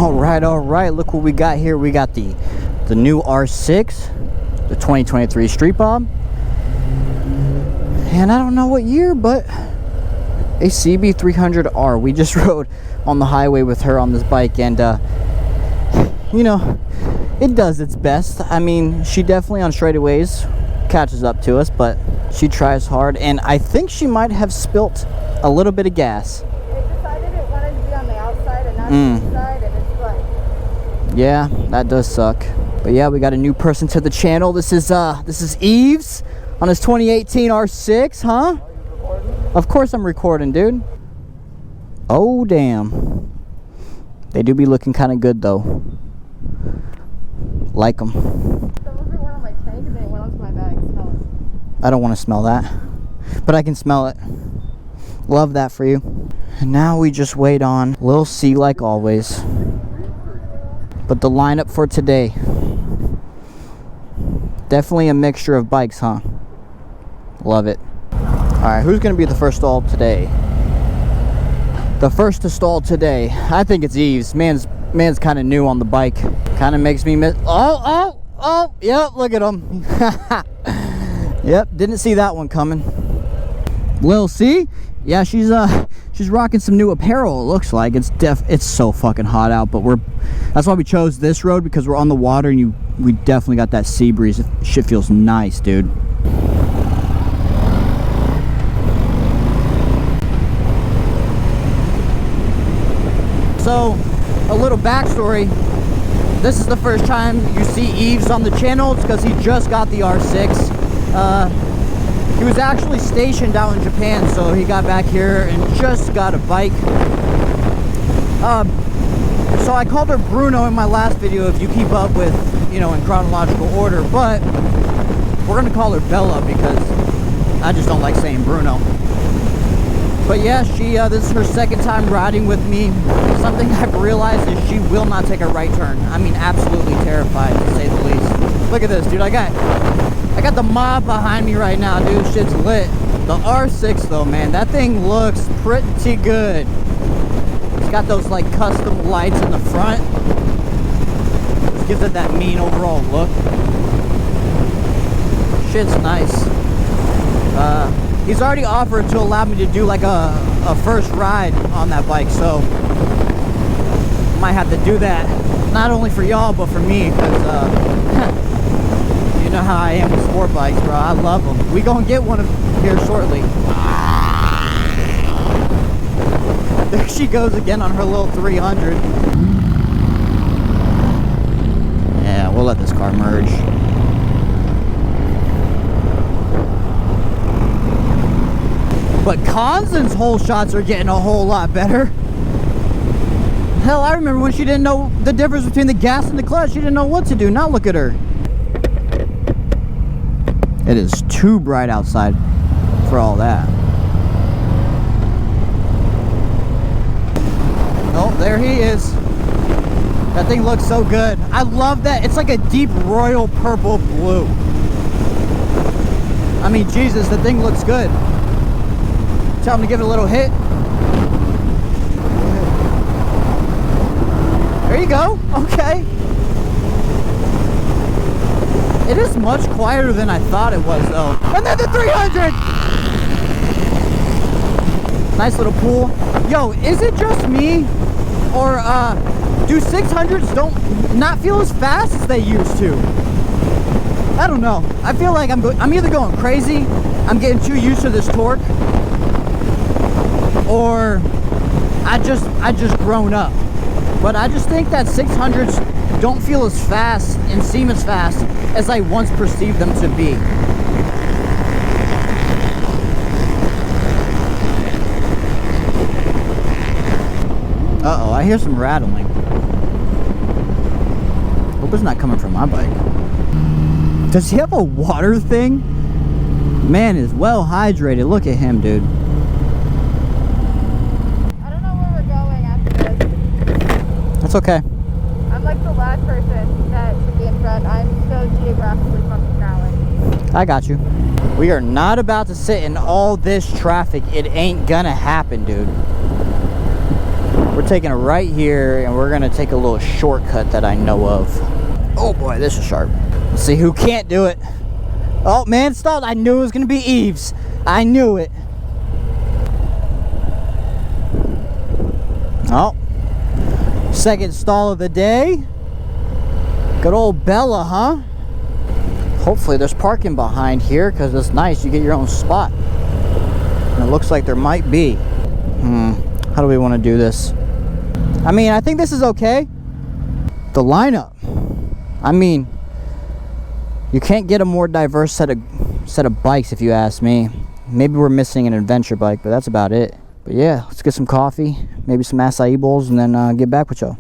All right. Look what we got here. We got the new R6, the 2023 Street Bob. And I don't know what year, but a CB300R. We just rode on the highway with her on this bike, and you know, it does its best. I mean, she definitely on straightaways catches up to us, but she tries hard, and I think she might have spilt a little bit of gas. It decided it wanted to be on the outside and not the inside, and it's like... Yeah, that does suck. But yeah, we got a new person to the channel. This is Eves on his 2018 R6, huh? Are you recording? Of course I'm recording, dude. Oh, damn. They do be looking kind of good, though. Like them. Some of it went on my tank and then it went onto my bag. Smell it. I don't want to smell that, but I can smell it. Love that for you. And now we just wait on Lil C like always. But the lineup for today, definitely a mixture of bikes, huh? Love it. Alright, who's going to be the first stall today? The first to stall today, I think it's Eves. Man's kind of new on the bike. Kind of makes me miss... Oh, yep, look at him. Yep, didn't see that one coming. Lil C? Yeah, she's rocking some new apparel, it looks like. It's so fucking hot out, but that's why we chose this road, because we're on the water and we definitely got that sea breeze. Shit feels nice, dude. So, a little backstory. This is the first time you see Eves on the channel. It's because he just got the R6. He was actually stationed out in Japan, so he got back here and just got a bike. So I called her Bruno in my last video, if you keep up with, you know, in chronological order, but we're gonna call her Bella because I just don't like saying Bruno. But yeah, this is her second time riding with me. Something I've realized is she will not take a right turn. I mean, absolutely terrified, to say the least. Look at this, dude. I got the mob behind me right now, dude. Shit's lit. The R6, though, man, that thing looks pretty good. It's got those, like, custom lights in the front. Just gives it that mean overall look. Shit's nice. He's already offered to allow me to do like a first ride on that bike, so might have to do that, not only for y'all but for me, because you know how I am with sport bikes, bro. I love them. We gonna get one here shortly. There she goes again on her little 300. Yeah, we'll let this car merge. But Konstan's hole shots are getting a whole lot better. Hell, I remember when she didn't know the difference between the gas and the clutch. She didn't know what to do. Now look at her. It is too bright outside for all that. Oh, there he is. That thing looks so good. I love that. It's like a deep royal purple blue. I mean, Jesus, the thing looks good. Tell him to give it a little hit. There you go. Okay. It is much quieter than I thought it was, though. And then the 300! Nice little pool. Yo, is it just me? Or, do 600s not feel as fast as they used to? I don't know. I feel like I'm either going crazy, I'm getting too used to this torque, or I just grown up. But I just think that 600s don't feel as fast and seem as fast as I once perceived them to be. Uh-oh, I hear some rattling. Hope it's not coming from my bike. Does he have a water thing? Man is well hydrated. Look at him, dude. It's okay. I'm like the last person that should be in front. I'm so geographically fucking challenged. I got you. We are not about to sit in all this traffic. It ain't gonna happen, dude. we're taking a right here, and we're gonna take a little shortcut that I know of. Oh boy, this is sharp. Let's see who can't do it. Oh man, stalled. I knew it was gonna be Eves. I knew it. Oh, second stall of the day. Good old Bella, huh? Hopefully there's parking behind here, because it's nice. You get your own spot. And it looks like there might be. How do we want to do this? I mean, I think this is okay. The lineup. I mean, you can't get a more diverse set of bikes if you ask me. Maybe we're missing an adventure bike, but that's about it. But yeah, let's get some coffee, maybe some acai bowls, and then get back with y'all.